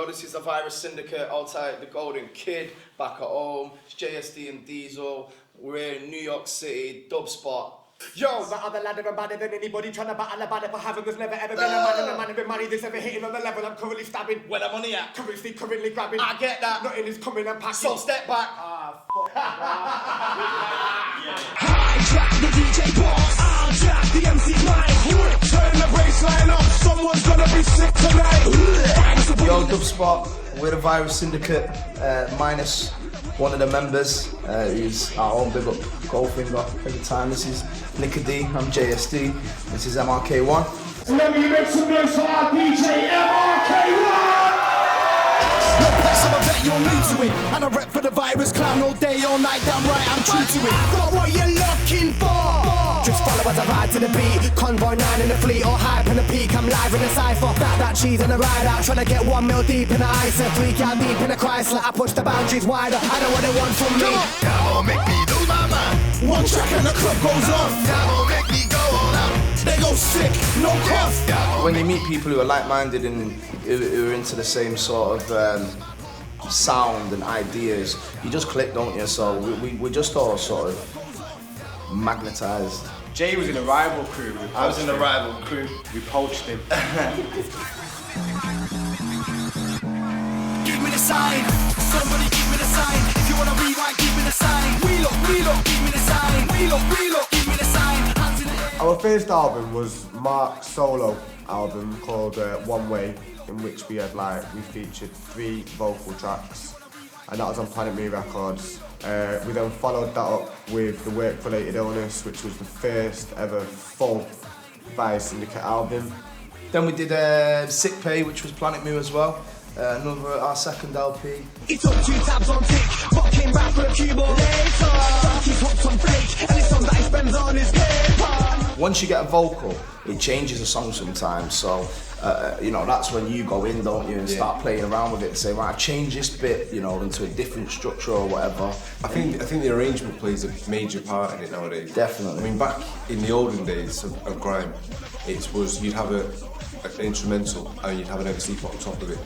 Yo, this is the Virus Syndicate, outside the Golden Kid, back at home. It's JSD and Diesel. We're in New York City, Dubspot. Yo, that other lad ever badder than anybody trying to battle about it, but having was never ever been a man and a man with money that's ever hitting on the level I'm currently stabbing. Where the money at? Currently grabbing. I get that. Nothing is coming and packing. So step back. Ah, fuck. Hijack the DJ boss. I'll jack the MC mic. Turn the bassline up. Someone's gonna be sick tonight. Yo, Dubspot, we're the Virus Syndicate, minus one of the members, who's our own big up Goldfinger every time. This is Nika D, I'm JSD, this is MRK1. Let me make some noise for our DJ MRK1! I'm a vet, you're new to it. And I rep for the virus clown all day, all night. Damn right, I'm true to it. Got what you're looking for. Just follow as I ride to the beat. Convoy 9 in the fleet or hype in the peak. I'm live in the cypher. That cheese and the ride out. Trying to get 1 mil deep in the ice. And 3 count deep in the Chrysler. I push the boundaries wider. I know what they want from me. That won't make me lose my mind. One track and the club goes off. That won't make me go all out. They go sick, no cough. When you meet people who are like-minded and who are into the same sort of sound and ideas, you just click, don't you? So we're just all sort of magnetized. Jay was in a rival crew. I was in the rival crew. We poached him. Give me the sign. Somebody give me the sign. If you wanna rewind, give me the sign. Wheel up, give me the sign. Wheel up, give me the sign. Hands in the air. Our first album was Mark's solo album called One Way, in which we featured 3 vocal tracks, and that was on Planet Me Records. We then followed that up with The Work-Related Illness, which was the first ever full Virus Syndicate album. Then we did Sick Pay, which was Planet Mu as well. Our second LP. He took 2 tabs on tick, fucking rap for a keyboard later. He's hooked on flake, and it's songs that he spends on his paper. Once you get a vocal, it changes a song sometimes. So, you know, that's when you go in, don't you, and start playing around with it and say, right, change this bit, you know, into a different structure or whatever. I think the arrangement plays a major part in it nowadays. Definitely. I mean, back in the olden days of grime, you'd have an instrumental and you'd have an MC put on top of it.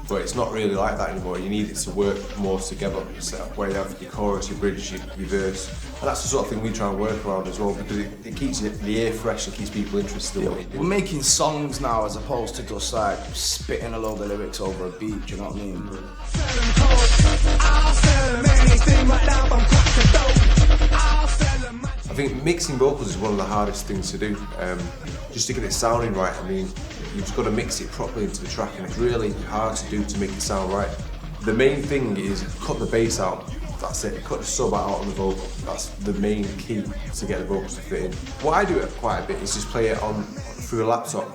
But it's not really like that anymore. You need it to work more together. So where you have your chorus, your bridge, your verse. And that's the sort of thing we try and work around as well, because it keeps the ear fresh and keeps people interested in what you do. We're making songs now as opposed to just like spitting a load of lyrics over a beat, do you know what I mean? I think mixing vocals is one of the hardest things to do. Just to get it sounding right, I mean, you've just got to mix it properly into the track, and it's really hard to do to make it sound right. The main thing is cut the bass out. That's it. Cut the sub out on the vocal. That's the main key to get the vocals to fit in. What I do quite a bit is just play it through a laptop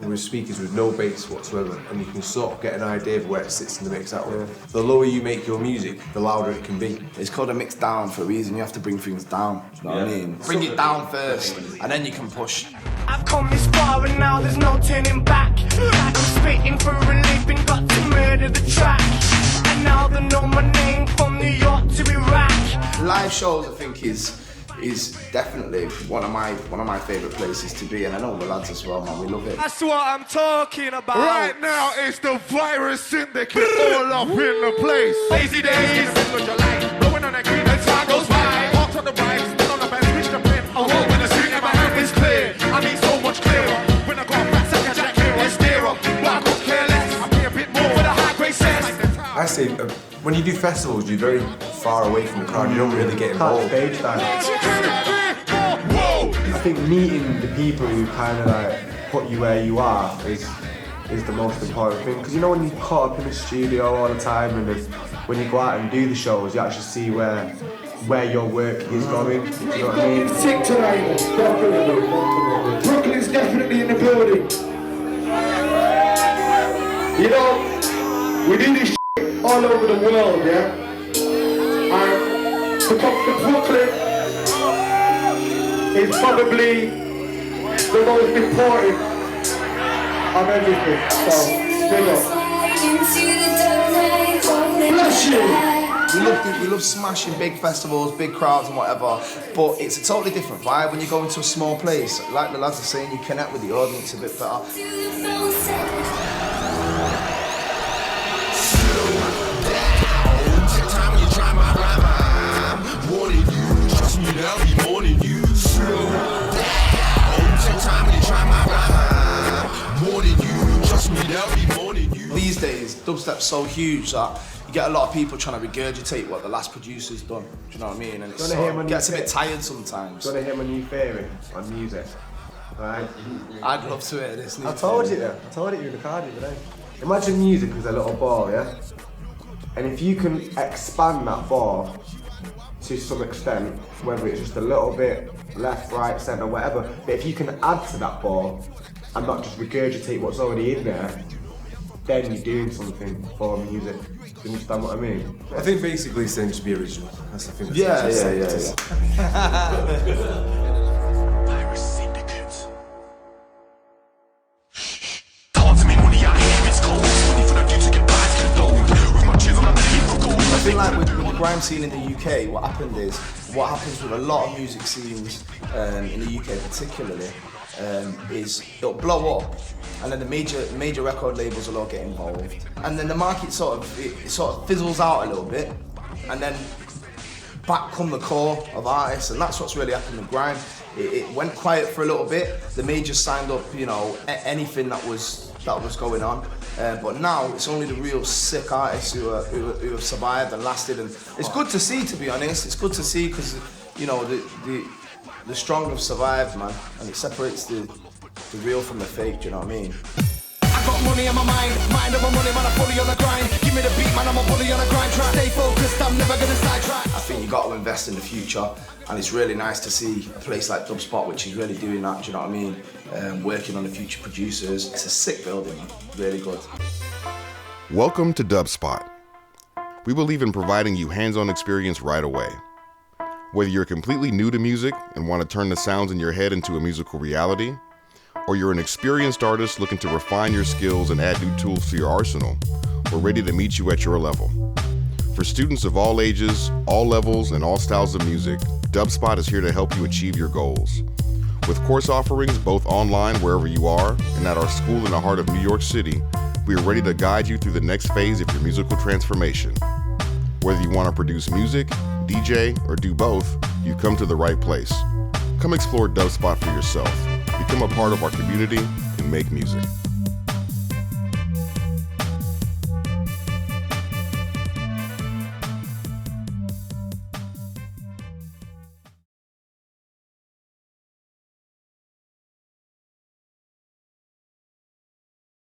with speakers with no bass whatsoever, and you can sort of get an idea of where it sits in the mix that way. The lower you make your music, the louder it can be. It's called a mix down for a reason. You have to bring things down, you know what I mean? Bring it down first, and then you can push. I've come this far and now there's no turning back. Like I'm spitting for relief and got to murder the track. And now they know my name from New York to Iraq. Live shows, I think, is definitely one of my favourite places to be, and I know the lads as well, man. We love it. That's what I'm talking about. Right now, it's the Virus Syndicate all up in the place. Lazy days, what you like. Blowing on a green and time goes by. Walked on the right, still on the bench, reach the brim. I walk when the swing in my hand is clear. I mean so much clearer. When I go back, second jack here, I steer up. But I could care less. I pay a bit more for the high grade sense. I say, when you do festivals, you're very far away from the crowd. You don't really get involved. Stage time. I think meeting the people who kind of like put you where you are is the most important thing. Because you know, when you're caught up in the studio all the time, and when you go out and do the shows, you actually see where your work is going. You know what I mean? Sick tonight, definitely. Brooklyn's definitely in the building. You know, we do this shit all over the world, yeah? And to come to Brooklyn is probably the most important of everything. So, big up. Bless you! We love smashing big festivals, big crowds and whatever, but it's a totally different vibe when you go into a small place. Like the lads are saying, you connect with the audience a bit better. every morning. You slow. Take time when you try my rhyme. More than you, trust me every morning. These days, dubstep's so huge that you get a lot of people trying to regurgitate what the last producer's done. Do you know what I mean? And it gets a bit tired sometimes. Do you want to hear my new theory on music? Right. I'd love to hear this. I told you that. I told it you in the car the other day. Imagine music as a little ball, yeah? And if you can expand that ball to some extent, whether it's just a little bit left, right, centre, whatever, but if you can add to that ball and not just regurgitate what's already in there, then you're doing something for music. Do you understand what I mean? I think basically it's saying just be original. That's the thing. Yeah. Virus Syndicate. Talk to me, money I hear it's cold. Money for the dude to get by to the dome. With my cheers on the for gold. I think like with the grime scene in the UK, what happens with a lot of music scenes in the UK particularly, is it'll blow up, and then the major record labels will all get involved, and then the market sort of fizzles out a little bit, and then back come the core of artists, and that's what's really happened with grime. It went quiet for a little bit. The majors signed up, anything that was going on, but now it's only the real sick artists who have survived and lasted, and it's good to see, to be honest. It's good to see because the strong have survived, man, and it separates the real from the fake. Do you know what I mean? I got money on my mind over money, man, I'm fully on the grind. Give me the beat, man, I'm a bully on the grind. Try to stay focused, I'm never gonna sidetrack. I think you got to invest in the future, and it's really nice to see a place like Dubspot, which is really doing that. Do you know what I mean? Working on the future producers. It's a sick building, man. Really good. Welcome to Dubspot. We believe in providing you hands-on experience right away. Whether you're completely new to music and want to turn the sounds in your head into a musical reality, or you're an experienced artist looking to refine your skills and add new tools to your arsenal, we're ready to meet you at your level. For students of all ages, all levels, and all styles of music, Dubspot is here to help you achieve your goals. With course offerings both online wherever you are and at our school in the heart of New York City, we are ready to guide you through the next phase of your musical transformation. Whether you want to produce music, DJ, or do both, you've come to the right place. Come explore Dubspot for yourself. Become a part of our community and make music.